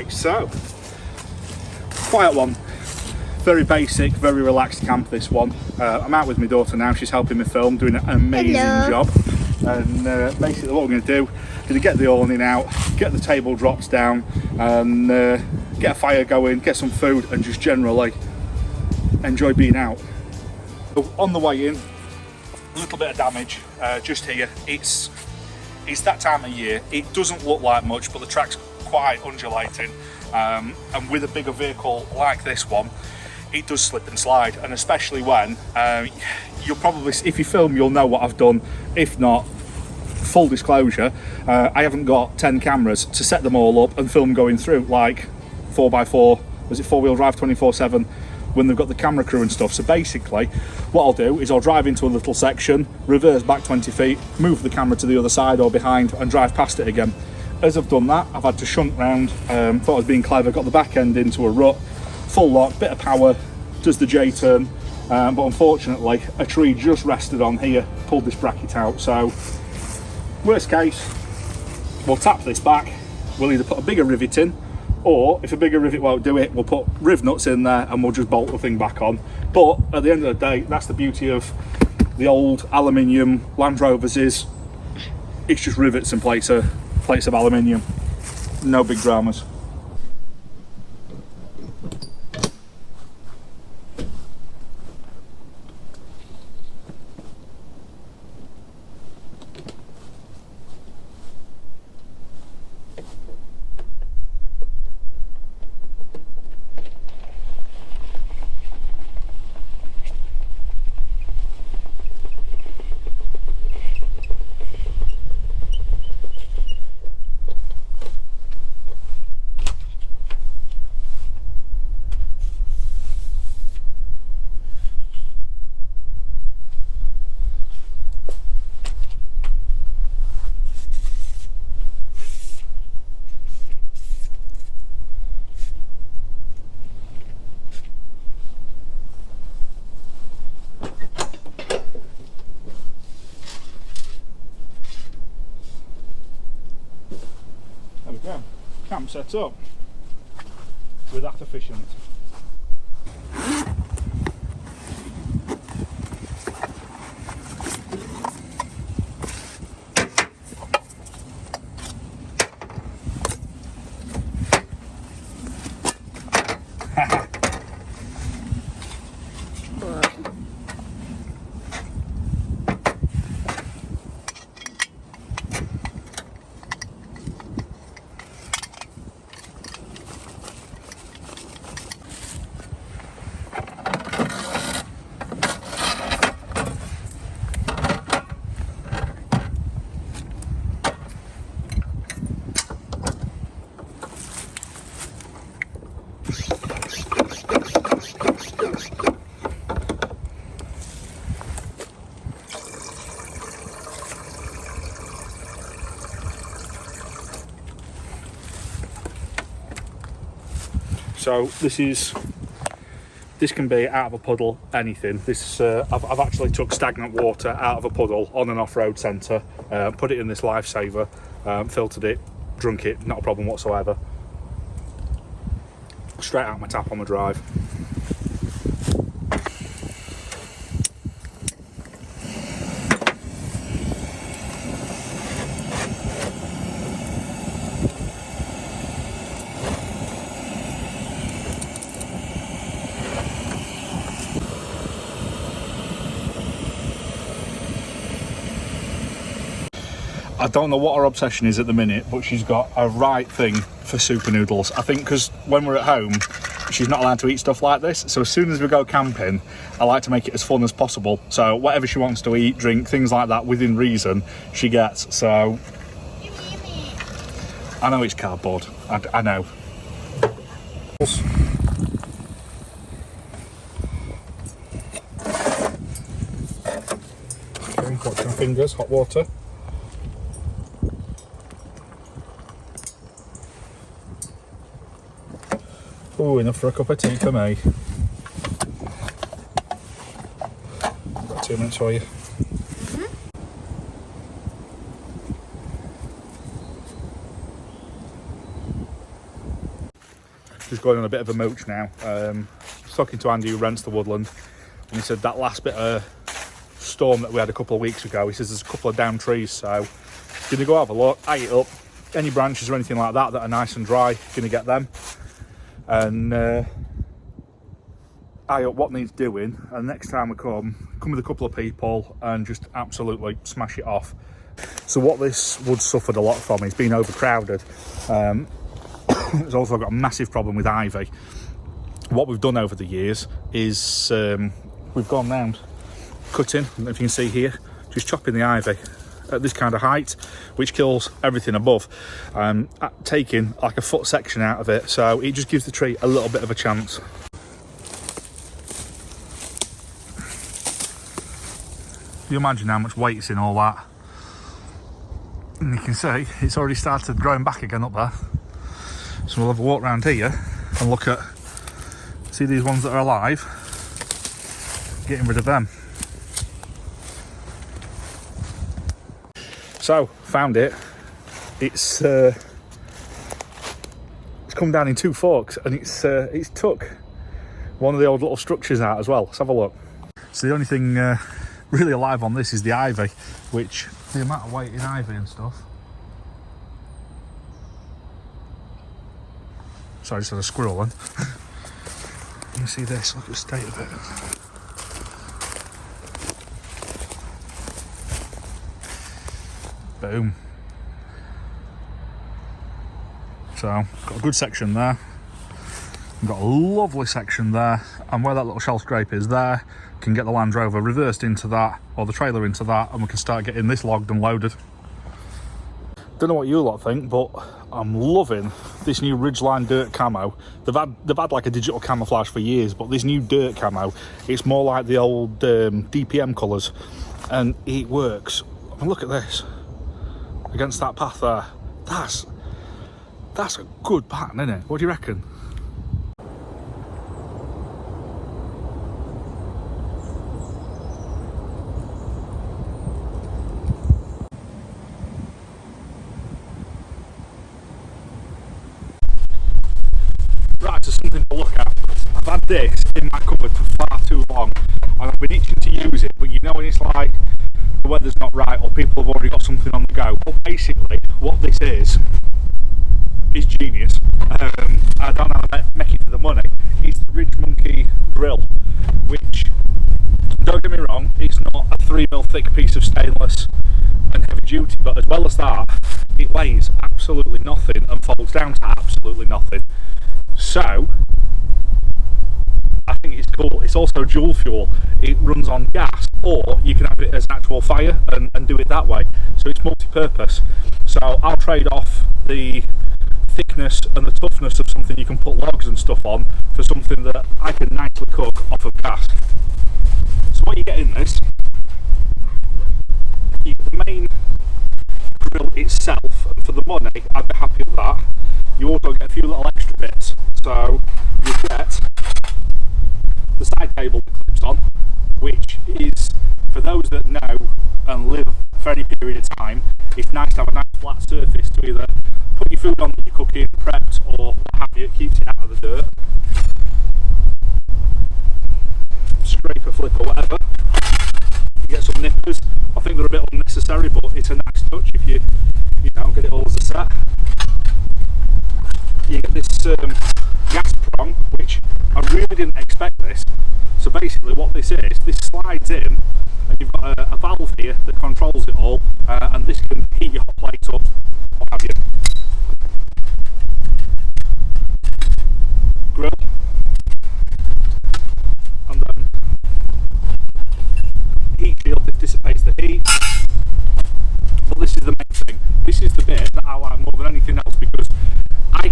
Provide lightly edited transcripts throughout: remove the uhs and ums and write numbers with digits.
Right, so quiet one, very basic, very relaxed camp this one. I'm out with my daughter now, she's helping me film, doing an amazing job. And basically what we're going to do is get the awning out, get the table drops down, and get a fire going, get some food, and just generally enjoy being out. So on the way in, a little bit of damage just here. It's that time of year. It doesn't look like much, but the track's quite undulating, and with a bigger vehicle like this one, it does slip and slide, and especially when you'll probably, if you film, you'll know what I've done. If not, full disclosure, I haven't got 10 cameras to set them all up and film going through like 4x4, was it 4-wheel drive 24/7 when they've got the camera crew and stuff. So basically what I'll do is I'll drive into a little section, reverse back 20 feet, move the camera to the other side or behind, and drive past it again. As I've done that, I've had to shunt round, thought I was being clever, got the back end into a rut, full lock, bit of power, does the J-turn, but unfortunately a tree just rested on here, pulled this bracket out. So worst case, we'll tap this back, we'll either put a bigger rivet in, or if a bigger rivet won't do it, we'll put riv nuts in there and we'll just bolt the thing back on. But at the end of the day, that's the beauty of the old aluminium Land Rovers, is it's just rivets and plates of aluminium, no big dramas. There we go, camp set up with that efficient. So this can be out of a puddle, anything. This I've actually took stagnant water out of a puddle on an off-road centre, put it in this lifesaver, filtered it, drunk it, not a problem whatsoever. Straight out my tap on the drive. I don't know what her obsession is at the minute, but she's got a right thing for super noodles. I think because when we're at home, she's not allowed to eat stuff like this. So as soon as we go camping, I like to make it as fun as possible. So whatever she wants to eat, drink, things like that, within reason, she gets. So I know it's cardboard. I know. Okay, watch my fingers, hot water. Oh, enough for a cup of tea for me. Got 2 minutes for you. just going on a bit of a mooch now. I was talking to Andy who rents the Woodland, and he said that last bit of storm that we had a couple of weeks ago, he says there's a couple of down trees, so gonna go have a look, eye it up, any branches or anything like that that are nice and dry, gonna get them, and eye up what needs doing, and next time we come with a couple of people and just absolutely smash it off. So what this wood suffered a lot from is being overcrowded. It's also got a massive problem with ivy. What we've done over the years is we've gone round cutting, if you can see here, just chopping the ivy at this kind of height, which kills everything above, taking like a foot section out of it, so it just gives the tree a little bit of a chance. You imagine how much weight's in all that, and you can see it's already started growing back again up there. So we'll have a walk around here and look at, see these ones that are alive, getting rid of them. So found it. It's come down in two forks, and it's took one of the old little structures out as well. Let's have a look. So the only thing really alive on this is the ivy, which the amount of weight in ivy and stuff. Sorry, I just had a squirrel then. You see this, look at the state of it. Boom. So, got a good section there. We've got a lovely section there, and where that little shell scrape is there, can get the Land Rover reversed into that, or the trailer into that, and we can start getting this logged and loaded. Don't know what you lot think, but I'm loving this new Ridgeline dirt camo. They've had like a digital camouflage for years, but this new dirt camo, it's more like the old DPM colours, and it works. I mean, look at this against that path there. That's a good pattern, isn't it? What do you reckon? Right, so something to look at. I've had this in my cupboard for far too long, and I've been itching to use it, but you know when it's like the weather's not right or people have already got something on the go. But basically what this is genius. I don't know how to make it for the money. It's the Ridgemonkey Grill, which, don't get me wrong, it's not a 3mm thick piece of stainless and heavy duty, but as well as that, it weighs absolutely nothing and folds down to absolutely nothing. So I think it's cool. It's also dual fuel. It runs on gas, or you can have it as an actual fire and do it that way. So it's multi-purpose. So I'll trade off the thickness and the toughness of something you can put logs and stuff on for something that I can nicely cook off of gas. So what you get in this, you get the main grill itself, and for the money I'd be happy with that. You also get a few little extra bits. So you get the side table that clips on, which is, for those that know and live for any period of time, it's nice to have a nice flat surface to either put your food on that you're cooking, prepped, or what have you. It keeps it out of the dirt. Scraper, flip, or whatever. You get some nippers. I think they're a bit unnecessary, but it's a nice touch if you know, get it all as a set. You get this gas prong, which I really didn't expect this. So basically what this is, this slides in, and you've got a valve here that controls it all, and this can heat your hot plate up, what have you. Grill, and then heat shield that dissipates the heat. But this is the main thing. This is the bit that I like more than anything else, because I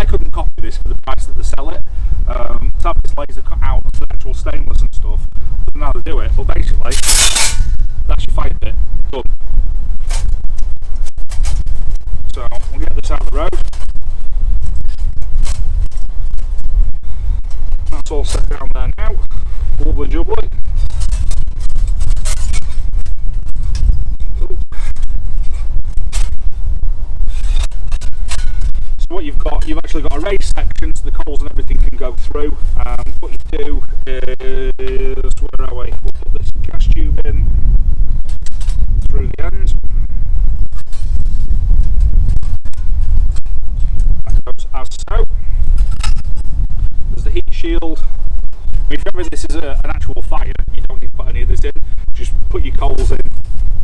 couldn't copy this for the price that they sell it. So this laser cut out of the actual stainless and stuff. I don't know how to do it, but basically that's your fire pit done. what you've actually got a raised section so the coals and everything can go through. What you do is, where are we? We'll put this gas tube in through the end. That goes as so. There's the heat shield. If ever this is an actual fire, you don't need to put any of this in. Just put your coals in,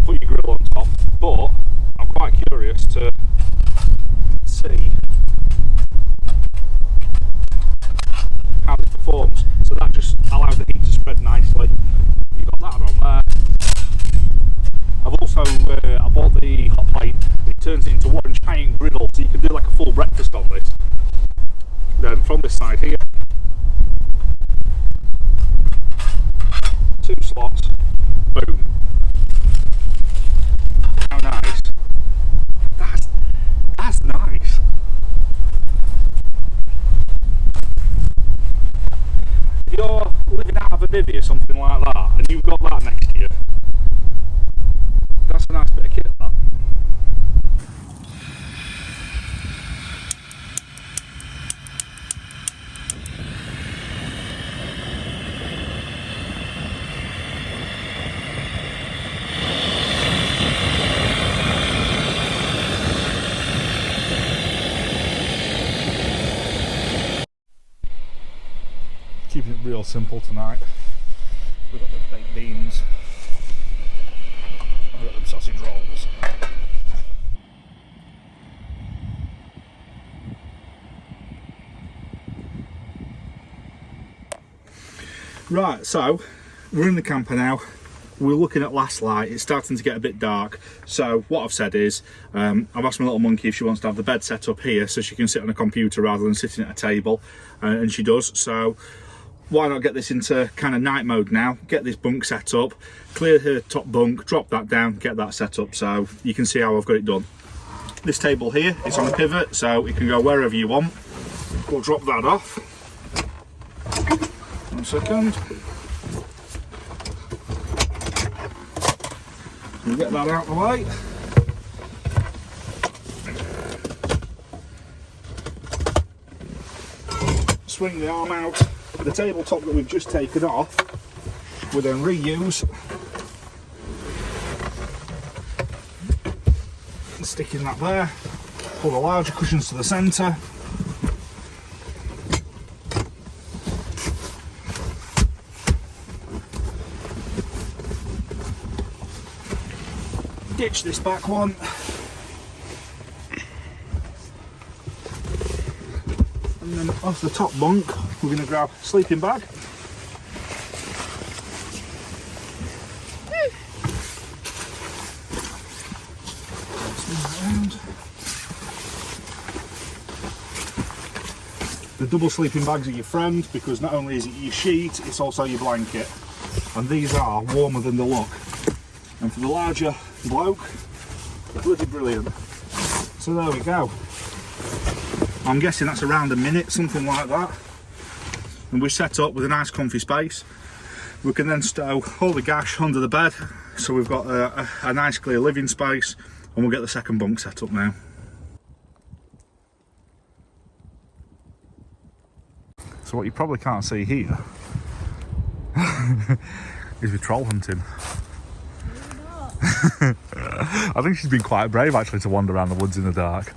put your grill on top. But I'm quite curious to see how this performs. So that just allows the heat to spread nicely. You've got that on there. I've also I bought the hot plate. It turns it into one giant griddle, so you can do like a full breakfast on this. Then from this side here, 2 slots, boom. How nice. That's nice. If you're living out of a bivvy or something like that, and you've got that next to you, that's a nice bit of kit, that. Keeping it real simple tonight. We've got the baked beans. I've got them sausage rolls. Right, so we're in the camper now. We're looking at last light. It's starting to get a bit dark. So what I've said is, I've asked my little monkey if she wants to have the bed set up here so she can sit on a computer rather than sitting at a table, and she does. So why not get this into kind of night mode now, get this bunk set up, clear her top bunk, drop that down, get that set up, so you can see how I've got it done. This table here, it's on a pivot, so it can go wherever you want. We'll drop that off. 1 second. We'll get that out of the way. Swing the arm out. The tabletop that we've just taken off, we'll then reuse and stick in that there. Pull the larger cushions to the centre. Ditch this back one. And then off the top bunk, we're going to grab a sleeping bag. The double sleeping bags are your friend, because not only is it your sheet, it's also your blanket. And these are warmer than they look. And for the larger bloke, bloody brilliant. So there we go. I'm guessing that's around a minute, something like that. And we're set up with a nice comfy space. We can then stow all the gash under the bed, so we've got a nice clear living space, and we'll get the second bunk set up now. So what you probably can't see here is we're troll hunting. I think she's been quite brave actually to wander around the woods in the dark.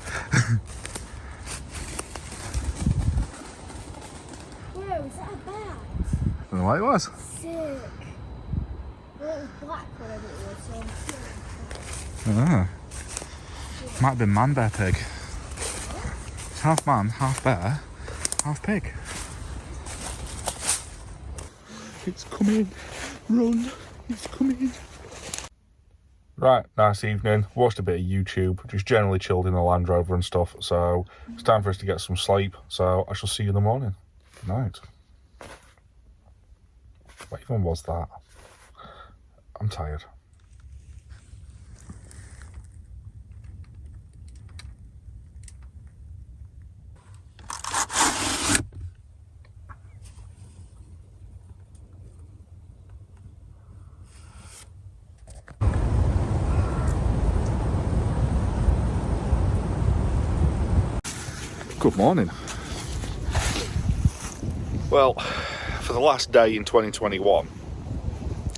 Whoa, is that a bat? I don't know what it was. Sick. Well, it was black, whatever it was, so I'm sick. Ah. Might have been man, bear, pig. It's half man, half bear, half pig. It's coming. Run. It's coming. Right, nice evening. Watched a bit of YouTube, just generally chilled in the Land Rover and stuff. So it's time for us to get some sleep. So I shall see you in the morning. Good night. What even was that? I'm tired. Good morning. Well, for the last day in 2021,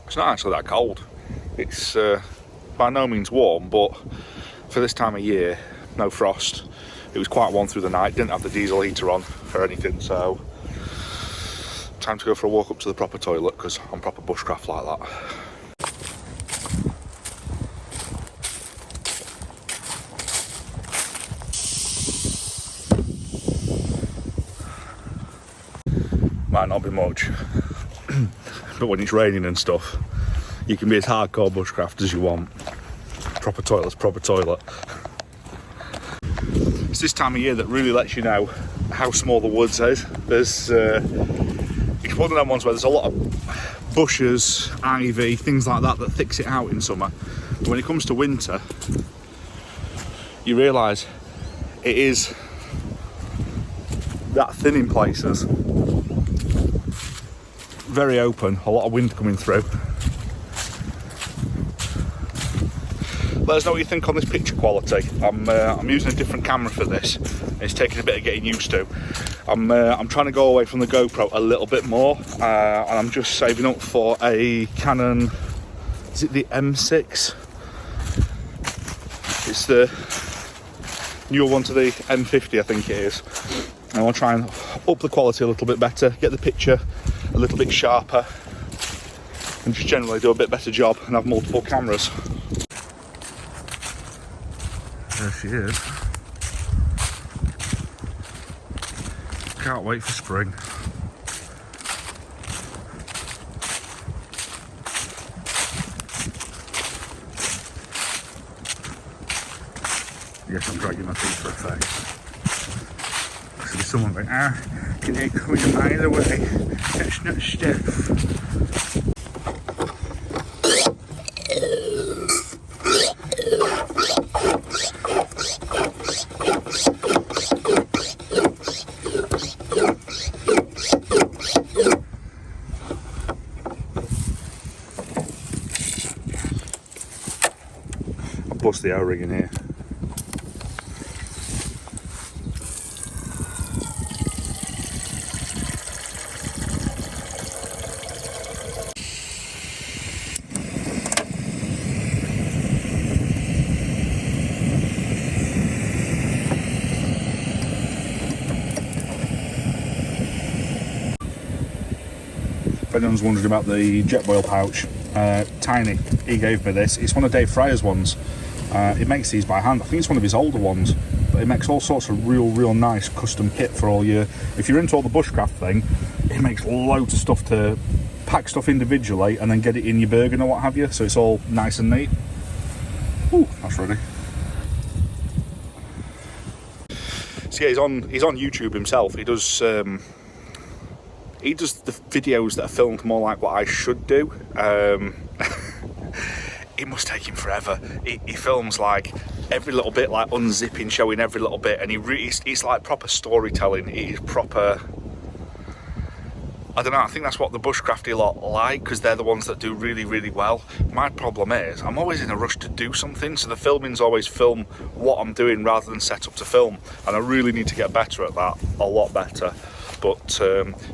it's not actually that cold. It's by no means warm, but for this time of year, no frost. It was quite warm through the night, didn't have the diesel heater on or anything, so time to go for a walk up to the proper toilet because I'm proper bushcraft like that. Might not be much, but when it's raining and stuff, you can be as hardcore bushcraft as you want. Proper toilet's proper toilet. It's this time of year that really lets you know how small the woods is. It's one of them ones where there's a lot of bushes, ivy, things like that that thicks it out in summer. But when it comes to winter, you realise it is that thin in places. Very open, a lot of wind coming through. Let us know what you think on this picture quality. I'm using a different camera for this. It's taking a bit of getting used to. I'm trying to go away from the GoPro a little bit more, and I'm just saving up for a Canon. Is it the M6? It's the newer one to the M50, I think it is. And I'll try and up the quality a little bit better, get the picture a little bit sharper, and just generally do a bit better job and have multiple cameras. There she is. Can't wait for spring. Yes, I'm dragging my feet for effect. There's someone going, can you come a mile away? That's not stiff. I'll bust the O-ring in here. If anyone's wondering about the jet boil pouch, Tiny, he gave me this. It's one of Dave Fryer's ones. It makes these by hand. I think it's one of his older ones, but it makes all sorts of real nice custom kit for all your... If you're into all the bushcraft thing, it makes loads of stuff to pack stuff individually and then get it in your Bergen or what have you, so it's all nice and neat. Ooh, that's ready. So yeah, he's on YouTube himself. He does the videos that are filmed more like what I should do. It must take him forever. He films like every little bit, like unzipping, showing every little bit, and it's like proper storytelling. He's proper... I don't know, I think that's what the bushcrafty lot like, because they're the ones that do really well. My problem is, I'm always in a rush to do something, so the filming's always film what I'm doing rather than set up to film, and I really need to get better at that, a lot better. But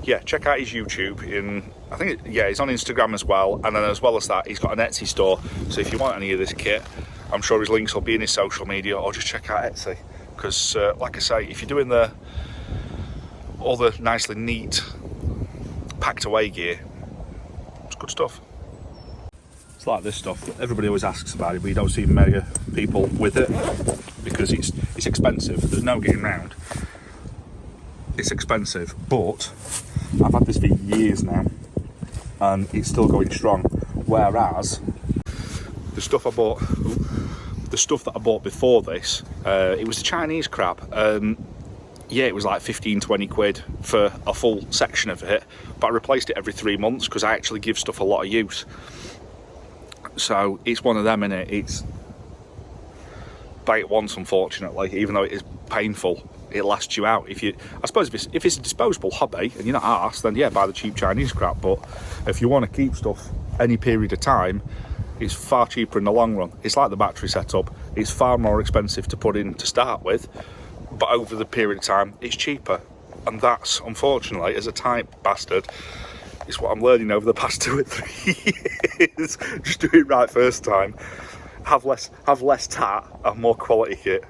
yeah, check out his YouTube. He's on Instagram as well, and then as well as that, he's got an Etsy store. So if you want any of this kit, I'm sure his links will be in his social media, or just check out Etsy. Because, like I say, if you're doing all the nicely neat, packed away gear, it's good stuff. It's like this stuff. Everybody always asks about it, but you don't see many people with it because it's expensive. There's no getting round. It's expensive, but I've had this for years now and it's still going strong. Whereas the stuff that I bought before this, it was the Chinese crap. Yeah, it was like 15-20 quid for a full section of it, but I replaced it every 3 months because I actually give stuff a lot of use. So it's one of them, innit? It's buy it once, unfortunately, even though it is painful. It lasts you out. I suppose if it's a disposable hobby and you're not arsed, then yeah, buy the cheap Chinese crap. But if you want to keep stuff any period of time, it's far cheaper in the long run. It's like the battery setup. It's far more expensive to put in to start with, but over the period of time it's cheaper, and that's, unfortunately, as a tight bastard, it's what I'm learning over the past 2 or 3 years. Just do it right first time. Have less tat and more quality kit.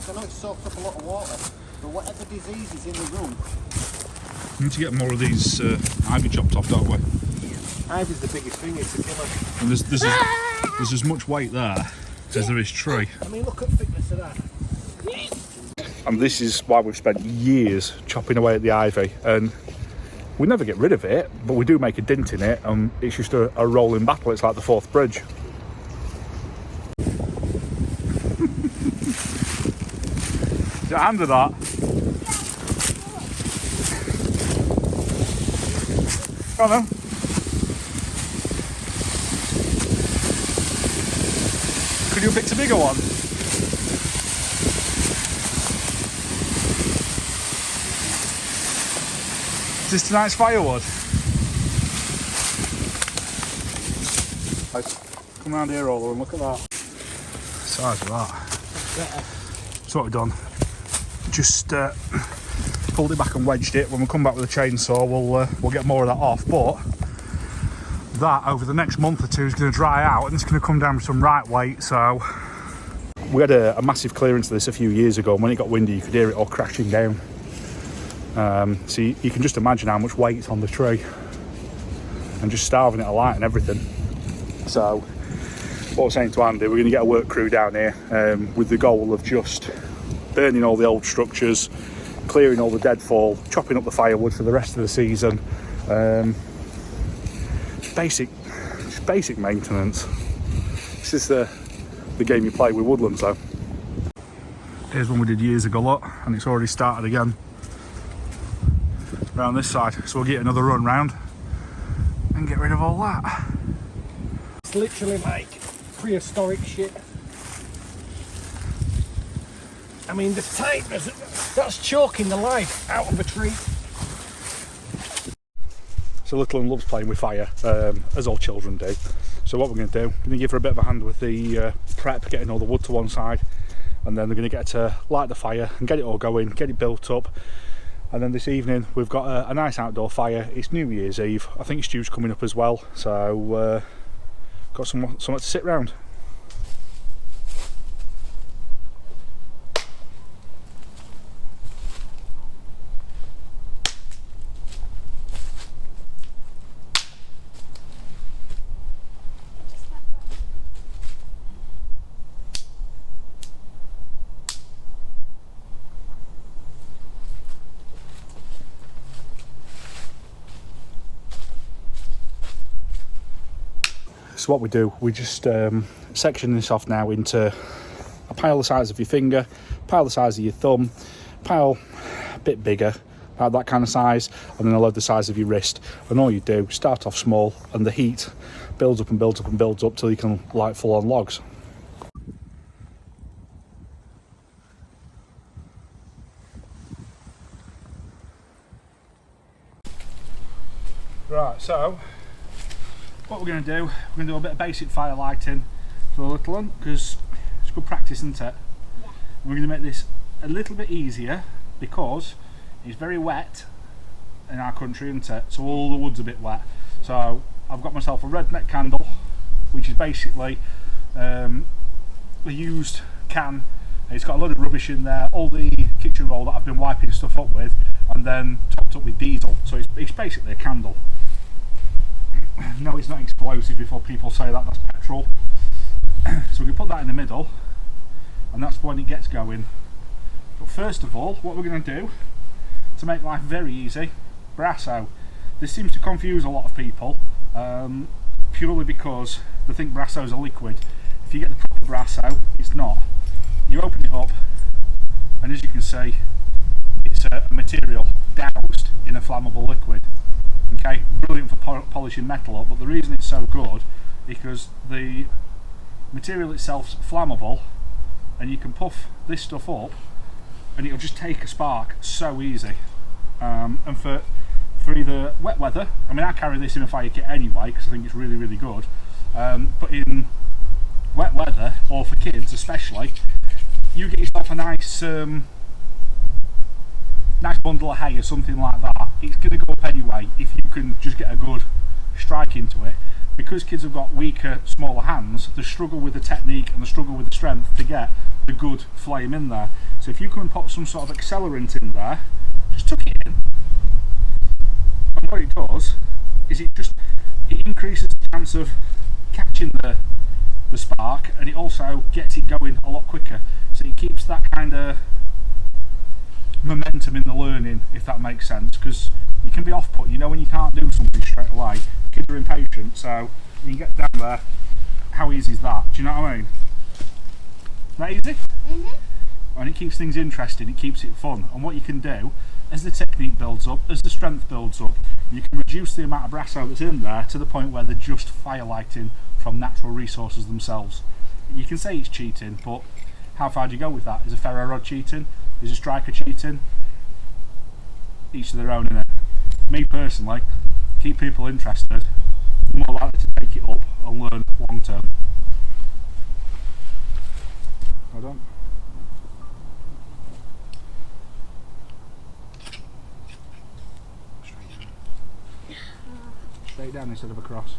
I know it soaks up a lot of water, but whatever disease is in the room. We need to get more of these ivy chopped off, don't we? Ivy's the biggest thing, it's a killer. And there's as much weight there as there is tree. I mean, look at the thickness of that. And this is why we've spent years chopping away at the ivy, and we never get rid of it, but we do make a dent in it, and it's just a rolling battle. It's like the Forth Bridge. Is it a hand of that? Go on then. Could you have picked a bigger one? Is this tonight's firewood? Come round here, Ola, and look at that. The size of that. That's what we've done. Just pulled it back and wedged it. When we come back with a chainsaw, we'll get more of that off. But that over the next month or two is going to dry out, and it's going to come down with some right weight. So we had a massive clearance of this a few years ago, and when it got windy, you could hear it all crashing down. So you can just imagine how much weight's on the tree, and just starving it of light and everything. So what I was saying to Andy, we're going to get a work crew down here with the goal of just burning all the old structures, clearing all the deadfall, chopping up the firewood for the rest of the season. Just basic maintenance. This is the game you play with Woodland. So here's one we did years ago, look, and it's already started again around this side. So we'll get another run round and get rid of all that. It's literally like prehistoric shit. I mean, the tightness, that's choking the life out of a tree. So little one loves playing with fire, as all children do. So what we're going to do, we're going to give her a bit of a hand with the prep, getting all the wood to one side, and then we're going to get her to light the fire and get it all going, get it built up. And then this evening we've got a nice outdoor fire. It's New Year's Eve. I think Stu's coming up as well, so got somewhere to sit round. So what we do, we just section this off now into a pile the size of your finger, pile the size of your thumb, pile a bit bigger, about that kind of size, and then a load the size of your wrist. And all you do, start off small, and the heat builds up and builds up and builds up till you can light full on logs. Right, so what we're going to do, we're going to do a bit of basic fire lighting for the little one, because it's good practice, isn't it? Yeah. And we're going to make this a little bit easier because it's very wet in our country, isn't it? So all the wood's a bit wet. So I've got myself a redneck candle, which is basically a used can. It's got a load of rubbish in there, all the kitchen roll that I've been wiping stuff up with, and then topped up with diesel. So it's basically a candle. no, it's not explosive before people say that that's petrol. So we can put that in the middle, and that's when it gets going. But first of all, what we're going to do to make life very easy, Brasso. This seems to confuse a lot of people, purely because they think Brasso is a liquid. If you get the proper Brasso, it's not. You open it up, and as you can see, it's a material doused in a flammable liquid. Okay, brilliant for polishing metal up, but the reason it's so good is because the material itself's flammable, and you can puff this stuff up and it'll just take a spark so easy. And for either wet weather, I mean I carry this in a fire kit anyway because I think it's really really good, but in wet weather, or for kids especially, you get yourself a nice nice bundle of hay or something like that, it's going to go up anyway if you can just get a good strike into it. Because kids have got weaker, smaller hands, they struggle with the technique and they struggle with the strength to get the good flame in there. So if you come and put some sort of accelerant in there, just tuck it in, and what it does is it increases the chance of catching the spark, and it also gets it going a lot quicker. So it keeps that kind of momentum in the learning, if that makes sense, because you can be off-put, you know, when you can't do something straight away. Kids are impatient, so you can get down there. How easy is that? Do you know what I mean? That easy? And it keeps things interesting, it keeps it fun. And what you can do, as the technique builds up, as the strength builds up, you can reduce the amount of Brasso that's in there to the point where they're just firelighting from natural resources themselves. You can say it's cheating, but how far do you go with that? Is a ferro rod cheating? Is a striker cheating? Each to their own, innit? Me personally, keep people interested, they're more likely to take it up and learn long term. Hold on. Straight down instead of across.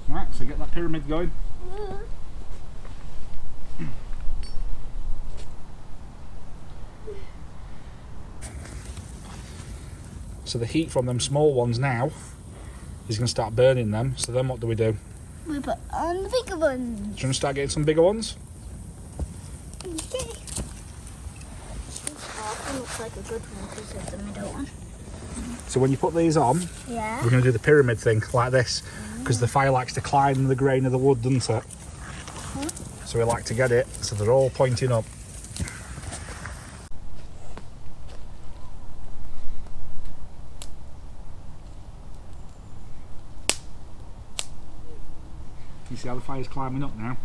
Right, so get that pyramid going. So the heat from them small ones now is going to start burning them, so then what do? We put on the bigger ones. Do you want to start getting some bigger ones? Okay. This half one looks like a good one because of the middle one. So when you put these on, Yeah. we're going to do the pyramid thing like this, because the fire likes to climb the grain of the wood, doesn't it? So we like to get it so they're all pointing up. You see how the fire's climbing up now?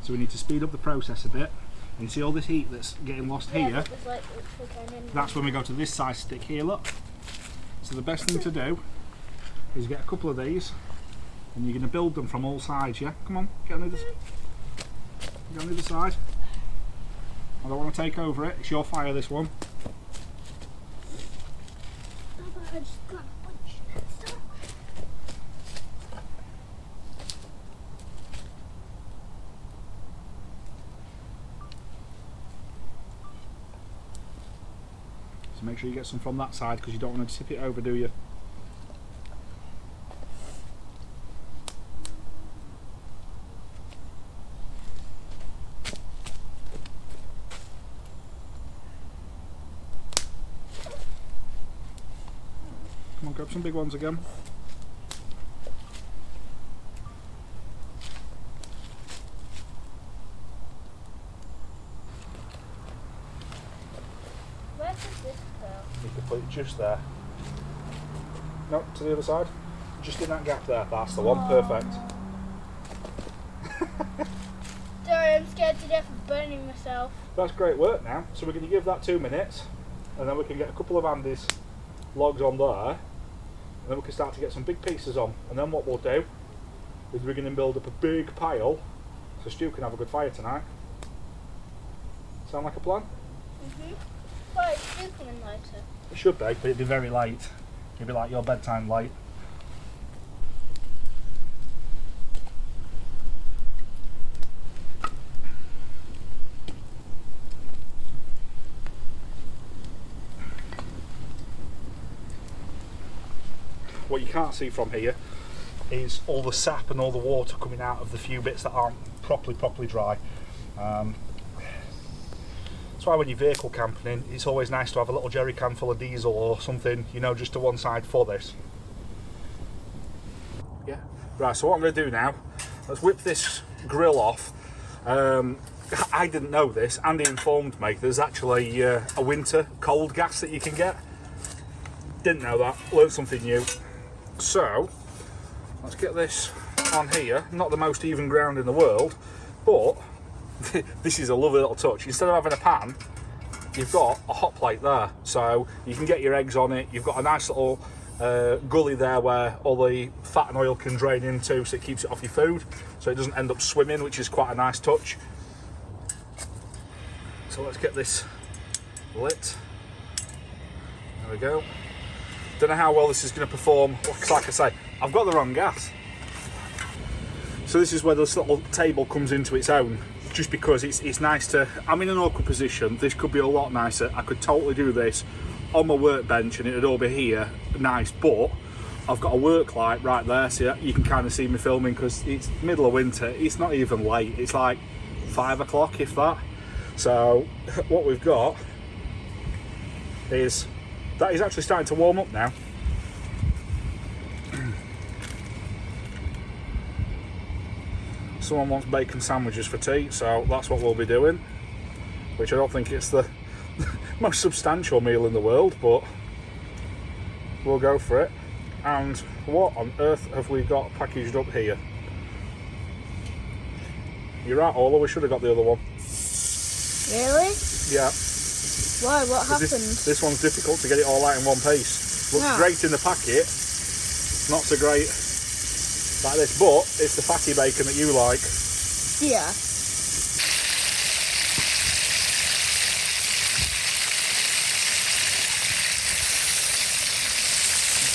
So we need to speed up the process a bit. And you see all this heat that's getting lost here? That's when we go to this size stick here, look. So the best thing to do is get a couple of these, and you're going to build them from all sides, yeah? Come on, get on the other side. I don't want to take over it, it's your fire, this one. So make sure you get some from that side, because you don't want to tip it over, do you? Come on, grab some big ones again. Where does this go? You can put it just there. No, to the other side. Just in that gap there. That's the one. Perfect. Sorry, I'm scared to death of burning myself. That's great work now. So we're going to give that 2 minutes, and then we can get a couple of Andy's logs on there, and then we can start to get some big pieces on. And then what we'll do is we're going to build up a big pile so Stu can have a good fire tonight. Sound like a plan? Well, it's still coming later. It should be, but it'd be very late. It'd be like your bedtime late. What you can't see from here is all the sap and all the water coming out of the few bits that aren't properly dry. That's why when you're vehicle camping, it's always nice to have a little jerry can full of diesel or something, you know, just to one side for this. Yeah. Right, so what I'm going to do now, let's whip this grill off. I didn't know this. Andy informed me there's actually a winter cold gas that you can get. Didn't know that. Learned something new. So let's get this on here. Not the most even ground in the world, but this is a lovely little touch. Instead of having a pan, you've got a hot plate there, so you can get your eggs on it. You've got a nice little gully there where all the fat and oil can drain into, so it keeps it off your food, so it doesn't end up swimming, which is quite a nice touch. So let's get this lit. There we go. Don't know how well this is going to perform. Like I say, I've got the wrong gas. So this is where this little table comes into its own, just because it's nice to... I'm in an awkward position. This could be a lot nicer. I could totally do this on my workbench and it would all be here, nice, but I've got a work light right there, so you can kind of see me filming, because it's middle of winter. It's not even late. It's like 5 o'clock, if that. So what we've got is... that is actually starting to warm up now. Someone wants bacon sandwiches for tea, so that's what we'll be doing. Which I don't think it's the most substantial meal in the world, but we'll go for it. And what on earth have we got packaged up here? You're right, Ola, we should have got the other one. Really? Yeah. Why? What happened? This one's difficult to get it all out in one piece. Looks great in the packet, not so great like this, but it's the fatty bacon that you like. Yeah.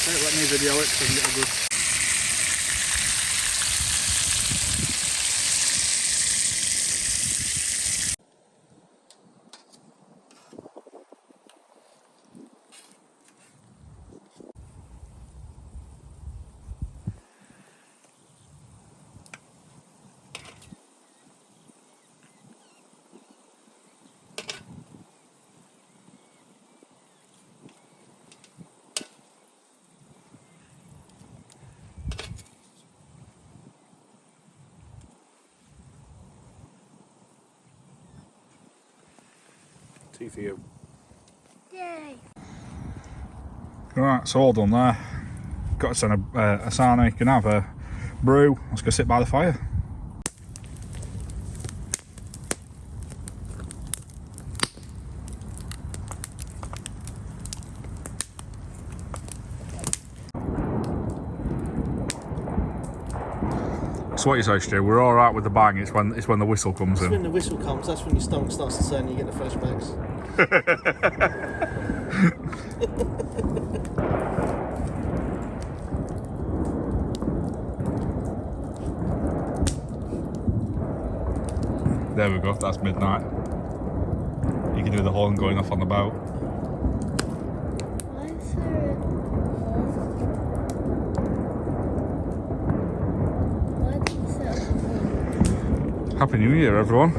Okay, let me video it so I can get a good... Tea for you. Yay. Right, so all done there. Got to send a Asana, can have a brew. Let's go sit by the fire. So what you say, Stu? We're all right with the bang. It's when the whistle comes in. When the whistle comes, that's when your stomach starts to turn and you get the flashbacks. There we go, that's midnight. You can do the horn going off on the boat. Why is there why did you set up? Happy New Year, everyone.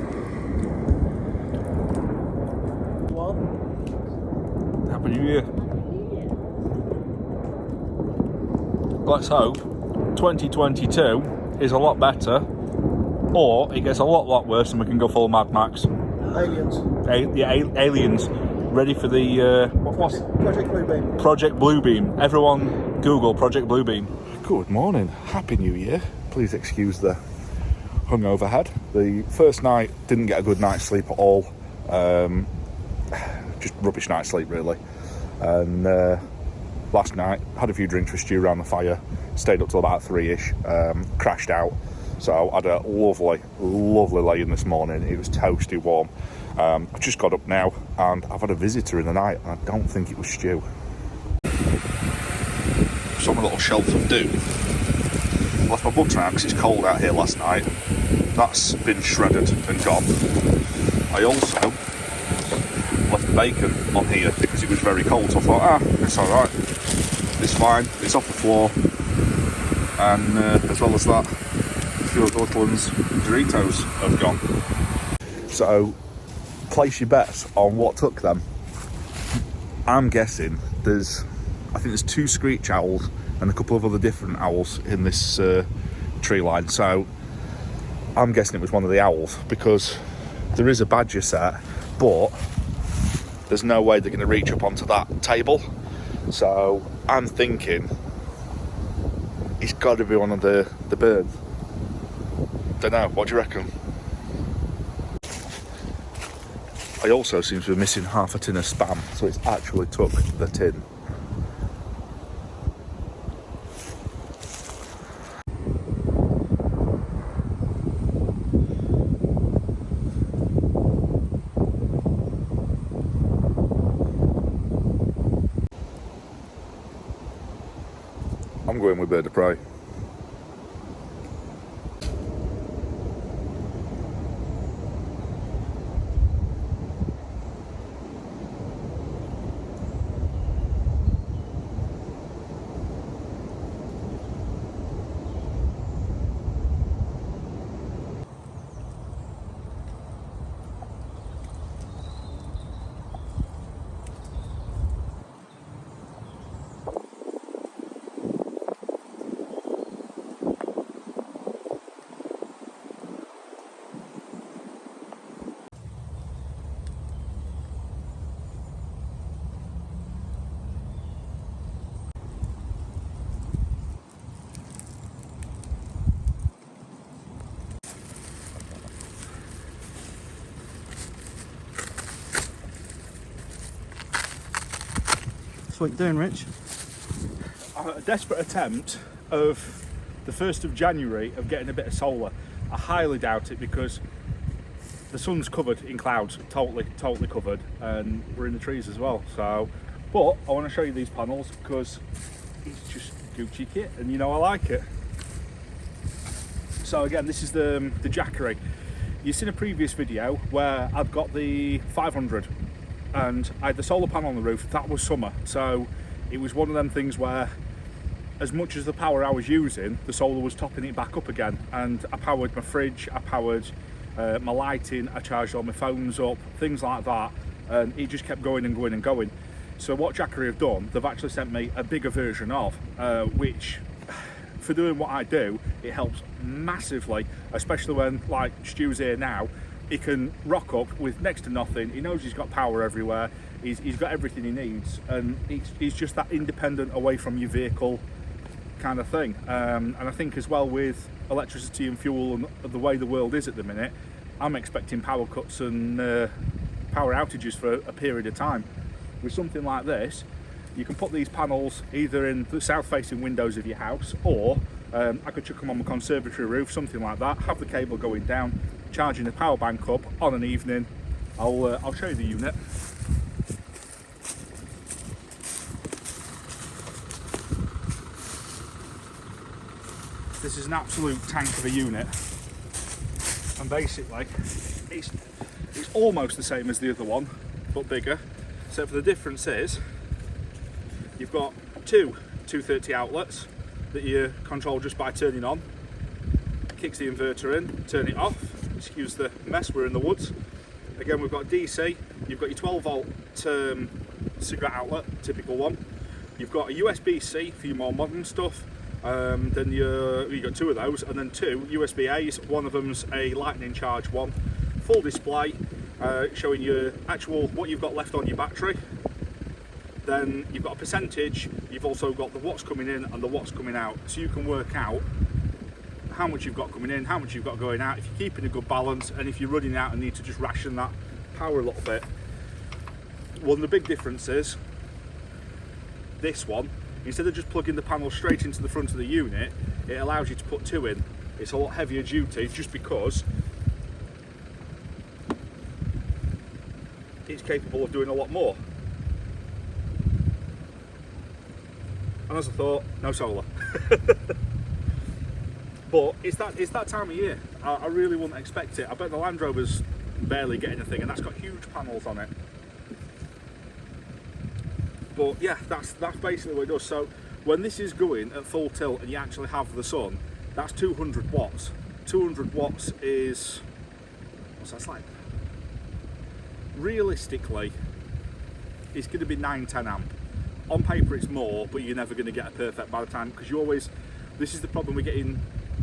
What? Happy New Year. Let's hope 2022 is a lot better, or it gets a lot worse and we can go full Mad Max. Aliens. Aliens, ready for the what's Project Bluebeam. Project Bluebeam. Everyone Google Project Bluebeam. Good morning, Happy New Year. Please excuse the hungover head. The first night didn't get a good night's sleep at all. Just rubbish night's sleep really. And last night had a few drinks with Stu around the fire. Stayed up till about 3ish. Crashed out. So I had a lovely lay-in this morning. It was toasty warm. I've just got up now and I've had a visitor in the night, and I don't think it was Stu. Some little shelf of doom. Left my butter out because it's cold out here last night. That's been shredded and gone. I also left the bacon on here because it was very cold, so I thought, it's alright. It's fine, it's off the floor. And as well as that, a few of the Woodland's Doritos have gone. So, place your bets on what took them. I'm guessing I think there's 2 screech owls and a couple of other different owls in this tree line. So I'm guessing it was one of the owls, because there is a badger set, but there's no way they're going to reach up onto that table. So I'm thinking it's got to be one of the birds. Don't know, what do you reckon? I also seem to be missing half a tin of Spam, so it's actually took the tin. I'm going with bird of prey. What you doing, Rich? A desperate attempt of the 1st of January of getting a bit of solar. I highly doubt it, because the sun's covered in clouds, totally covered, and we're in the trees as well. So, but I want to show you these panels because it's just Gucci kit, and you know I like it. So again, this is the Jackery. You've seen a previous video where I've got the 500 and I had the solar panel on the roof. That was summer, so it was one of them things where as much as the power I was using, the solar was topping it back up again, and I powered my fridge, I powered my lighting, I charged all my phones up, things like that, and it just kept going and going and going. So what Jackery have done, they've actually sent me a bigger version of, which for doing what I do, it helps massively, especially when, like Stu's here now, he can rock up with next to nothing. He knows he's got power everywhere, he's got everything he needs, and he's just that independent away from your vehicle kind of thing. And I think as well, with electricity and fuel and the way the world is at the minute, I'm expecting power cuts and power outages for a period of time. With something like this, you can put these panels either in the south facing windows of your house, or I could chuck them on my conservatory roof, something like that, have the cable going down, charging the power bank up on an evening. I'll show you the unit. This is an absolute tank of a unit, and basically it's almost the same as the other one, but bigger. So for the difference is you've got two 230 outlets that you control just by turning on. Kicks the inverter in, turn it off. Excuse the mess, we're in the woods. Again, we've got DC, you've got your 12 volt cigarette outlet, typical one. You've got a USB-C for your more modern stuff. Then you've got two of those, and then two USB-A's. One of them's a lightning charge one. Full display, showing you actual what you've got left on your battery. Then you've got a percentage, you've also got the watts coming in and the watts coming out, so you can work out how much you've got coming in, how much you've got going out, if you're keeping a good balance, and if you're running out and need to just ration that power a little bit. One of the big differences, this one, instead of just plugging the panel straight into the front of the unit, it allows you to put two in. It's a lot heavier duty just because it's capable of doing a lot more. And as I thought, no solar. But it's that time of year. I really wouldn't expect it. I bet the Land Rover's barely getting anything, and that's got huge panels on it. But yeah, that's basically what it does. So when this is going at full tilt and you actually have the sun, that's 200 watts. 200 watts is, what's that like? Realistically, it's going to be 9-10 amp. On paper it's more, but you're never going to get a perfect by the time, because you always, this is the problem with getting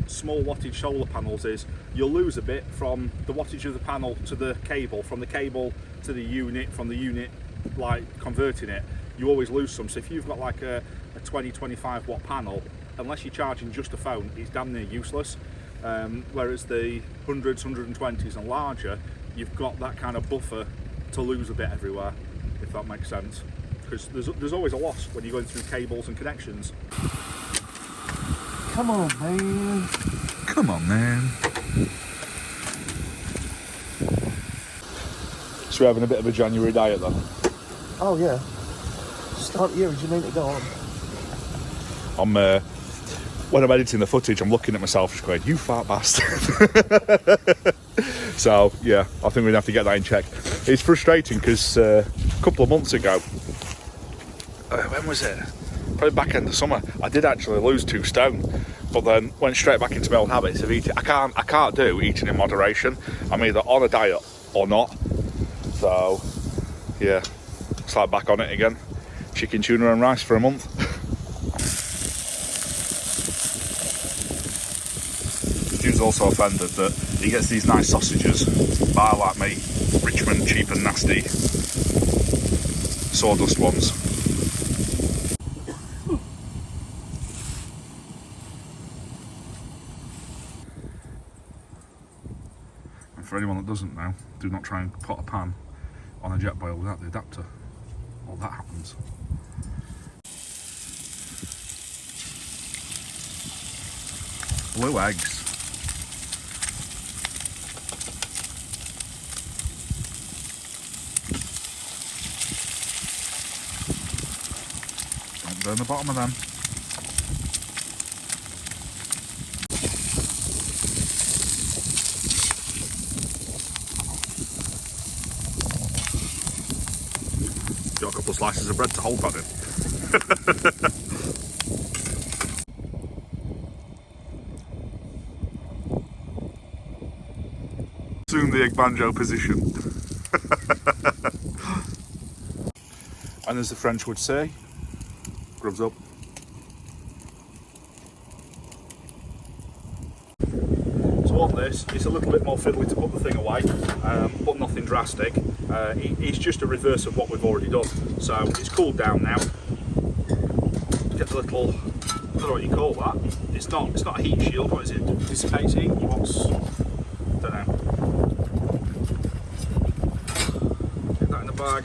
small wattage solar panels, is you'll lose a bit from the wattage of the panel to the cable, from the cable to the unit, from the unit like converting it, you always lose some. So if you've got like a 20-25 watt panel, unless you're charging just a phone, it's damn near useless. Whereas the 100s, 120s and larger, you've got that kind of buffer to lose a bit everywhere, if that makes sense. Because there's always a loss when you're going through cables and connections. Come on, man. Come on, man. So we're having a bit of a January diet then? Oh yeah. Start here as you need to go on. When I'm editing the footage, I'm looking at myself just going, you fat bastard. So yeah, I think we're gonna have to get that in check. It's frustrating because a couple of months ago, when was it? Probably back end of summer, I did actually lose 2 stone, but then went straight back into my old habits of eating. I can't do eating in moderation. I'm either on a diet or not. So yeah, slide back on it again. Chicken, tuna and rice for a month. Stu's also offended that he gets these nice sausages, but I like me Richmond cheap and nasty sawdust ones. And for anyone that doesn't know, do not try and put a pan on a jet boil without the adapter. Well, that happens. Blue eggs. Don't burn the bottom of them. Got a couple of slices of bread to hold that in. Assume the egg banjo position. And as the French would say, grubs up. So on this, it's a little bit more fiddly to put the thing away, but nothing drastic. It's just a reverse of what we've already done. So it's cooled down now. Get the little, I don't know what you call that. It's not a heat shield. What is it? Dissipates heat. What's, I don't know. Get that in the bag.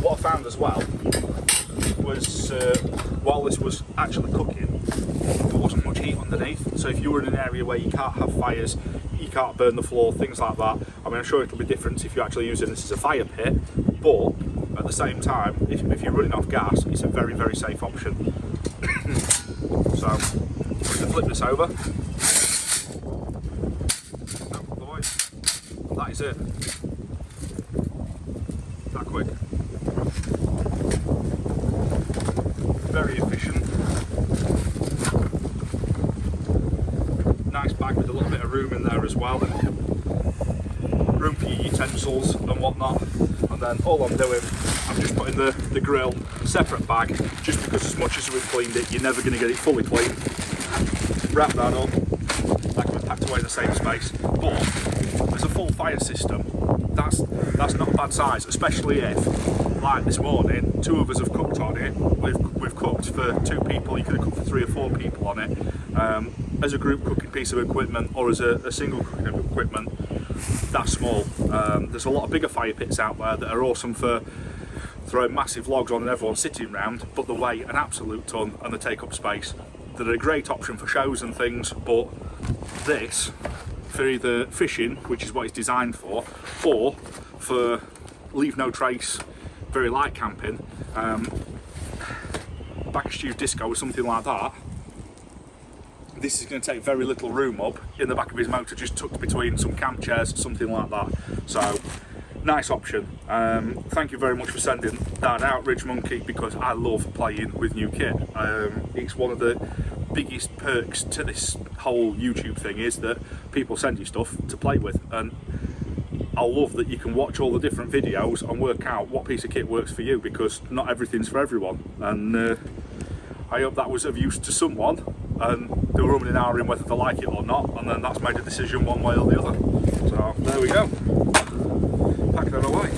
What I found as well was while this was actually cooking, there wasn't much heat underneath. So if you were in an area where you can't have fires, you can't burn the floor, things like that. I mean, I'm sure it'll be different if you're actually using this as a fire pit, but at the same time, if you're running off gas, it's a very, very safe option. So, I'm going to flip this over. Oh, boys, that is it. That quick. Very efficient. Nice bag with a little bit of room in there as well. Room for your utensils and whatnot. And then all I'm doing, I'm just putting the grill separate bag, just because as much as we've cleaned it, you're never going to get it fully clean. Wrap that up. That can be packed away in the same space. But as a full fire system, that's not a bad size, especially if, like this morning, 2 of us have cooked on it. We've cooked for 2 people. You could have cooked for 3 or 4 people on it. As a group cooking piece of equipment, or as a single cooking equipment, that's small. There's a lot of bigger fire pits out there that are awesome for throw massive logs on and everyone's sitting round, but they weigh an absolute ton and they take up space. They're a great option for shows and things, but this, for either fishing, which is what it's designed for, or for leave no trace, very light camping, back of Stu's disco or something like that, this is going to take very little room up in the back of his motor, just tucked between some camp chairs, something like that. So, nice option. Thank you very much for sending that out, Ridgemonkey, because I love playing with new kit. It's one of the biggest perks to this whole YouTube thing is that people send you stuff to play with, and I love that you can watch all the different videos and work out what piece of kit works for you, because not everything's for everyone. And I hope that was of use to someone, and they were rumming and ahhing whether they like it or not, and then that's made a decision one way or the other. So there we go, pack that away.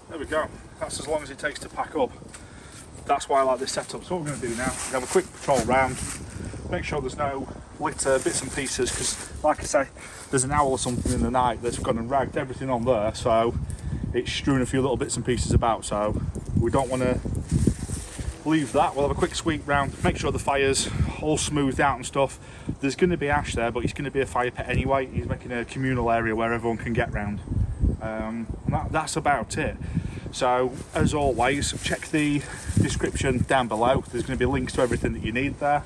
There we go, that's as long as it takes to pack up. That's why I like this setup. So what we're going to do now is have a quick patrol round, make sure there's no litter, bits and pieces, because like I say, there's an owl or something in the night that's gone and ragged everything on there, so it's strewn a few little bits and pieces about, so we don't want to leave that. We'll have a quick sweep round, make sure the fire's all smoothed out and stuff. There's going to be ash there, but it's going to be a fire pit anyway. He's making a communal area where everyone can get round. That's about it. So as always, check the description down below. There's going to be links to everything that you need there.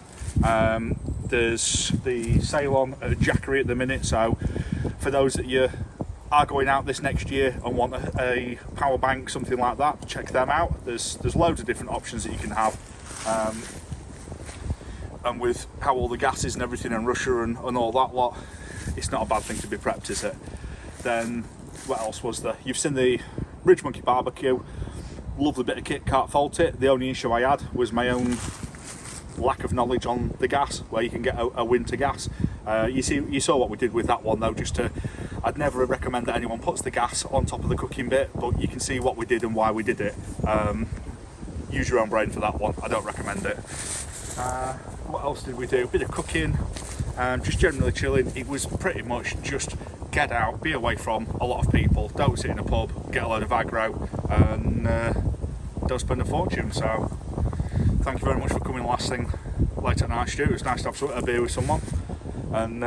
There's the sale on at Jackery at the minute, so for those that you are going out this next year and want a power bank, something like that, check them out. There's loads of different options that you can have, and with how all the gas is and everything in Russia and all that lot, it's not a bad thing to be prepped, is it? Then what else was there? You've seen the Ridgemonkey barbecue, lovely bit of kit, can't fault it. The only issue I had was my own lack of knowledge on the gas, where you can get a winter gas. You saw what we did with that one though. I'd never recommend that anyone puts the gas on top of the cooking bit, but you can see what we did and why we did it. Use your own brain for that one. I don't recommend it. What else did we do? A bit of cooking, just generally chilling. It was pretty much just get out, be away from a lot of people, don't sit in a pub, get a load of aggro, and don't spend a fortune. So thank you very much for coming last thing late at night, Stu. It was nice to have a beer with someone, and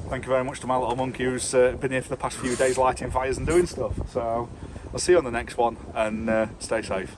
thank you very much to my little monkey who's been here for the past few days lighting fires and doing stuff. So I'll see you on the next one, and stay safe.